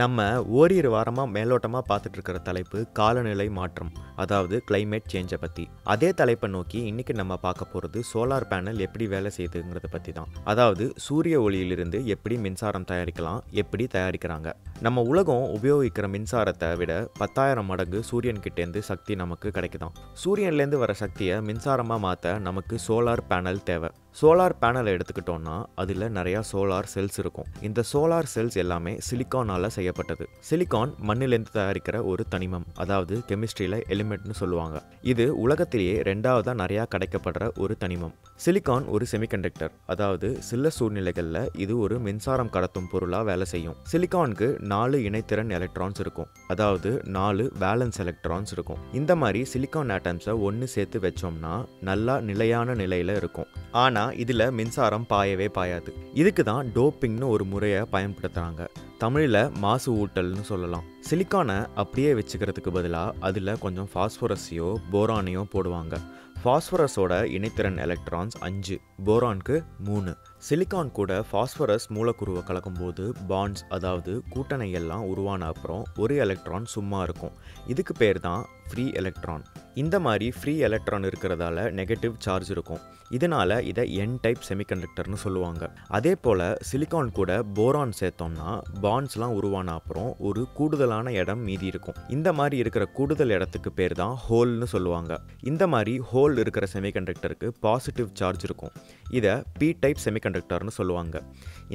நம்ம ஓரிரு வாரமா மேலோட்டமா பார்த்துட்டு இருக்கிற தலைப்பு காலநிலை மாற்றம், அதாவது கிளைமேட் சேஞ்சை பத்தி. அதே தலைப்பை நோக்கி இன்னைக்கு நம்ம பார்க்க போறது சோலார் பேனல் எப்படி வேலை செய்யுதுங்கிறத பத்தி தான். அதாவது சூரிய ஒளியிலிருந்து எப்படி மின்சாரம் தயாரிக்கலாம், எப்படி தயாரிக்கிறாங்க. நம்ம உலகம் உபயோகிக்கிற மின்சாரத்தை விட 10,000 மடங்கு சூரியன் கிட்டேருந்து சக்தி நமக்கு கிடைக்குதாம். சூரியன்லேருந்து வர சக்தியை மின்சாரமா மாற்ற நமக்கு சோலார் பேனல் தேவை. சோலார் பேனலை எடுத்துக்கிட்டோம்னா அதில் நிறையா சோலார் செல்ஸ் இருக்கும். இந்த சோலார் செல்ஸ் எல்லாமே சிலிக்கானால் செய்யப்பட்டது. சிலிக்கான் மண்ணிலேருந்து தயாரிக்கிற ஒரு தனிமம், அதாவது கெமிஸ்ட்ரியில் எலிமெண்ட்னு சொல்லுவாங்க. இது உலகத்திலேயே 2ஆவதா நிறையா கிடைக்கப்படுற ஒரு தனிமம். சிலிக்கான் ஒரு செமிகண்டக்டர், அதாவது சில சூழ்நிலைகளில் இது ஒரு மின்சாரம் கடத்தும் பொருளாக வேலை செய்யும். சிலிக்கானுக்கு 4 இணைத்திறன் எலக்ட்ரான்ஸ் இருக்கும், அதாவது 4 வேலன்ஸ் எலக்ட்ரான்ஸ் இருக்கும். இந்த மாதிரி சிலிக்கான் ஆட்டம்ஸை ஒன்று சேர்த்து வச்சோம்னா நல்லா நிலையான நிலையில் இருக்கும். ஆனால் இதில் மின்சாரம் பாயவே பாயாது. இதுக்கு தான் டோப்பிங்னு ஒரு முறையை பயன்படுத்துகிறாங்க. தமிழில் மாசு ஊட்டல்னு சொல்லலாம். சிலிக்கானை அப்படியே வச்சுக்கிறதுக்கு பதிலாக அதில் கொஞ்சம் ஃபாஸ்பரஸையோ போரானையோ போடுவாங்க. ஃபாஸ்பரஸோட இணைத்திறன் எலக்ட்ரான்ஸ் 5, போரானுக்கு 3. சிலிக்கான் கூட ஃபாஸ்பரஸ் மூலக்கூறுவை கலக்கும்போது பாண்ட்ஸ், அதாவது கூட்டணை எல்லாம் உருவான அப்புறம் ஒரு எலக்ட்ரான் சும்மா இருக்கும். இதுக்கு பேர் தான் ஃப்ரீ எலக்ட்ரான். இந்த மாதிரி ஃப்ரீ எலக்ட்ரான் இருக்கிறதால நெகட்டிவ் சார்ஜ் இருக்கும். இதனால இதை என் டைப் செமிகண்டக்டர்னு சொல்லுவாங்க. அதே போல் சிலிக்கான் கூட போரான் சேர்த்தோம்னா பாண்ட்ஸ்லாம் உருவான அப்புறம் ஒரு கூடுதலான இடம் மீதி இருக்கும். இந்த மாதிரி இருக்கிற கூடுதல் இடத்துக்கு பேர் தான் ஹோல்னு சொல்லுவாங்க. இந்த மாதிரி ஹோல் இருக்கிற செமிகண்டக்டருக்கு பாசிட்டிவ் சார்ஜ் இருக்கும். இதை பி டைப் செமிகண்டக்டர்னு சொல்லுவாங்க.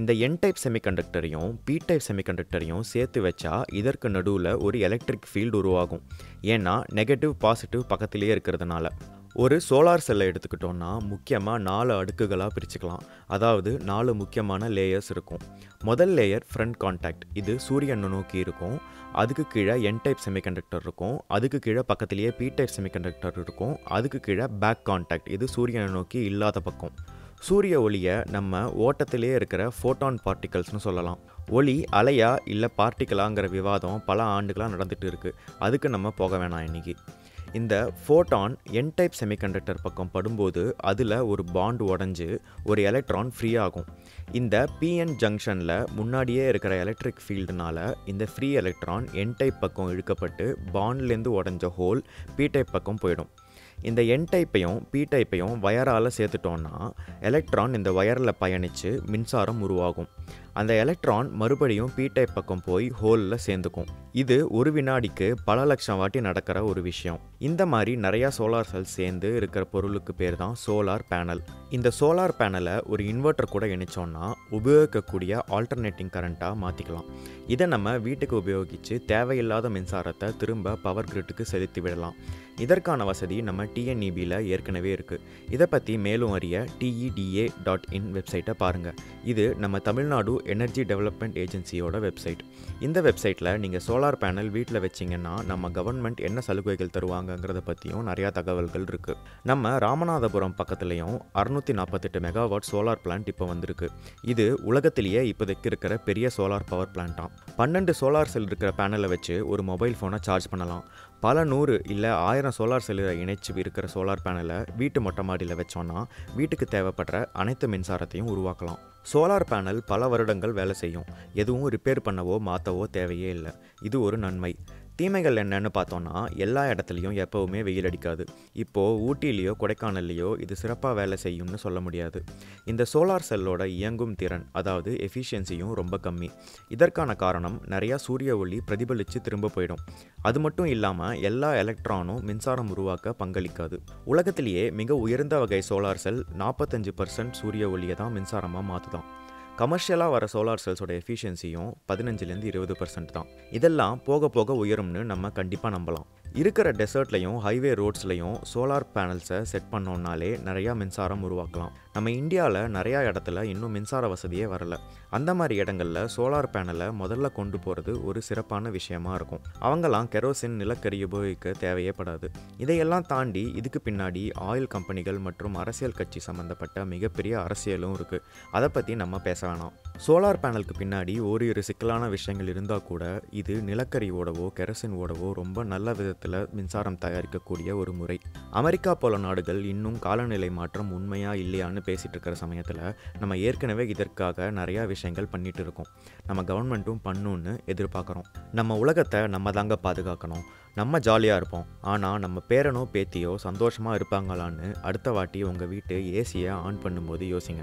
இந்த என் டைப் செமிகண்டக்டரையும் பி டைப் செமிகண்டக்டரையும் சேர்த்து வச்சா இதற்கு நடுவில் ஒரு எலக்ட்ரிக் ஃபீல்டு உருவாகும். ஏன்னா நெகட்டிவ் பாசிட்டிவ் பக்கத்திலேயே இருக்கிறதுனால. ஒரு சோலார் செல்லை எடுத்துக்கிட்டோம்னா முக்கியமாக 4 அடுக்குகளாக பிரிச்சுக்கலாம். அதாவது 4 முக்கியமான லேயர்ஸ் இருக்கும். முதல் லேயர் ஃப்ரண்ட் கான்டாக்ட், இது சூரியனை நோக்கி இருக்கும். அதுக்கு கீழே என் டைப் செமிகண்டக்டர் இருக்கும். அதுக்கு கீழே பக்கத்திலேயே பி டைப் செமிகண்டக்டர் இருக்கும். அதுக்கு கீழே பேக் கான்டாக்ட், இது சூரியனை நோக்கி இல்லாத பக்கம். சூரிய ஒளியை நம்ம ஓட்டத்திலே இருக்கிற ஃபோட்டான் பார்ட்டிகல்ஸ்னு சொல்லலாம். ஒளி அலையா இல்லை பார்ட்டிகலாங்கிற விவாதம் பல ஆண்டுகளாக நடந்துகிட்டு இருக்குது. அதுக்கு நம்ம போக வேணாம் இன்னைக்கு. இந்த ஃபோட்டான் என் டைப் செமிகண்டக்டர் பக்கம் படும்போது அதில் ஒரு பாண்ட் உடஞ்சி ஒரு எலக்ட்ரான் ஃப்ரீ ஆகும். இந்த பிஎன் ஜங்ஷனில் முன்னாடியே இருக்கிற எலக்ட்ரிக் ஃபீல்டுனால இந்த ஃப்ரீ எலக்ட்ரான் என் டைப் பக்கம் இழுக்கப்பட்டு பாண்ட்லேருந்து உடஞ்ச ஹோல் பி டைப் பக்கம் போயிடும். இந்த என் டைப்பையும் பி டைப்பையும் வயரால் சேர்த்துட்டோன்னா எலக்ட்ரான் இந்த வயரில் பயணித்து மின்சாரம் உருவாகும். அந்த எலக்ட்ரான் மறுபடியும் பி டைப் பக்கம் போய் ஹோலில் சேர்ந்துக்கும். இது ஒரு வினாடிக்கு பல லட்சம் வாட்டி நடக்கிற ஒரு விஷயம். இந்த மாதிரி நிறையா சோலார் செல்ஸ் சேர்ந்து இருக்கிற பொருளுக்கு பேர் தான் சோலார் பேனல். இந்த சோலார் பேனலை ஒரு இன்வெர்ட்டர் கூட இணைச்சோன்னா உபயோகிக்கக்கூடிய ஆல்டர்னேட்டிங் கரண்ட்டாக மாற்றிக்கலாம். இதை நம்ம வீட்டுக்கு உபயோகித்து தேவையில்லாத மின்சாரத்தை திரும்ப பவர் கிரிட்டுக்கு செலுத்தி விடலாம். இதற்கான வசதி நம்ம டிஎன்இபியில் ஏற்கனவே இருக்குது. இதை பற்றி மேலும் அறிய TEDA.in வெப்சைட்டை பாருங்கள். இது நம்ம தமிழ்நாடு எனர்ஜி டெவலப்மெண்ட் ஏஜென்சியோட வெப்சைட். இந்த வெப்சைட்டில் நீங்கள் சோலார் பேனல் வீட்டில் வச்சிங்கன்னா நம்ம கவர்மெண்ட் என்ன சலுகைகள் தருவாங்கங்கிறத பற்றியும் நிறையா தகவல்கள் இருக்குது. நம்ம ராமநாதபுரம் பக்கத்துலேயும் 648 மெகாவாட் சோலார் பிளான்ட் இப்போ வந்திருக்கு. இது உலகத்திலேயே இப்போதைக்கு இருக்கிற பெரிய சோலார் பவர் பிளான்ட்டாம். 12 சோலார் செல் இருக்கிற பேனலை வச்சு ஒரு மொபைல் ஃபோனை சார்ஜ் பண்ணலாம். பல 100 இல்லை 1000 சோலார் செல்லை இணைச்சு இருக்கிற சோலார் பேனலை வீட்டு மொட்டை மாடியில் வச்சோன்னா வீட்டுக்கு தேவைப்படுற அனைத்து மின்சாரத்தையும் உருவாக்கலாம். சோலார் பேனல் பல வருடங்கள் வேலை செய்யும். எதுவும் ரிப்பேர் பண்ணவோ மாற்றவோ தேவையே இல்லை. இது ஒரு நன்மை. தீமைகள் என்னன்னு பார்த்தோன்னா எல்லா இடத்துலையும் எப்போவுமே வெயில் அடிக்காது. இப்போது ஊட்டிலேயோ கொடைக்கானல்லையோ இது சிறப்பாக வேலை செய்யும்னு சொல்ல முடியாது. இந்த சோலார் செல்லோட இயங்கும் திறன், அதாவது எஃபிஷியன்சியும் ரொம்ப கம்மி. இதற்கான காரணம் நிறையா சூரிய ஒளி பிரதிபலித்து திரும்ப போயிடும். அது மட்டும் இல்லாமல் எல்லா எலக்ட்ரானும் மின்சாரம் உருவாக்க பங்களிக்காது. உலகத்திலேயே மிக உயர்ந்த வகை சோலார் செல் 45% சூரிய ஒளியை தான் மின்சாரமாக மாற்றுதான். கமர்ஷியலாக வர சோலார் செல்ஸோட எஃபிஷியன்சியும் 15% 20% தான். இதெல்லாம் போக போக உயரும்னு நம்ம கண்டிப்பாக நம்பலாம். இருக்கிற டெசர்ட்லையும் ஹைவே ரோட்ஸ்லையும் சோலார் பேனல்ஸை செட் பண்ணோம்னாலே நிறையா மின்சாரம் உருவாக்கலாம். நம்ம இந்தியாவில் நிறையா இடத்துல இன்னும் மின்சார வசதியே வரலை. அந்த மாதிரி இடங்களில் சோலார் பேனலை முதல்ல கொண்டு போகிறது ஒரு சிறப்பான விஷயமா இருக்கும். அவங்களாம் கெரோசின், நிலக்கரி உபயோகிக்க தேவையே படாது. இதையெல்லாம் தாண்டி இதுக்கு பின்னாடி ஆயில் கம்பெனிகள் மற்றும் அரசியல் கட்சி சம்மந்தப்பட்ட மிகப்பெரிய அரசியலும் இருக்குது. அதை பற்றி நம்ம பேச வேணாம். சோலார் பேனலுக்கு பின்னாடி ஓரிரு சிக்கலான விஷயங்கள் இருந்தால் கூட இது நிலக்கரி ஓடவோ கெரோசின் ஓடவோ ரொம்ப நல்ல விதத்தில் மின்சாரம் தயாரிக்கக்கூடிய ஒரு முறை. அமெரிக்கா போல நாடுகள் இன்னும் காலநிலை மாற்றம் உண்மையா இல்லையான்னு பேசிகிட்டு இருக்கிற சமயத்தில் நம்ம ஏற்கனவே இதற்காக நிறையா விஷயங்கள் பண்ணிகிட்டு இருக்கோம். நம்ம கவர்மெண்ட்டும் பண்ணுன்னு எதிர்பார்க்குறோம். நம்ம உலகத்தை நம்ம தாங்க பாதுகாக்கணும். நம்ம ஜாலியாக இருப்போம், ஆனால் நம்ம பேரனோ பேத்தியோ சந்தோஷமாக இருப்பாங்களான்னு அடுத்த வாட்டி உங்கள் வீட்டு ஏசியை ஆன் பண்ணும்போது யோசிங்க.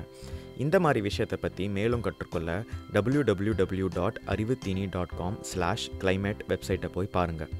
இந்த மாதிரி விஷயத்தை பற்றி மேலும் கற்றுக்கொள்ள www.arivutini.com/climate வெப்சைட்டை போய் பாருங்கள்.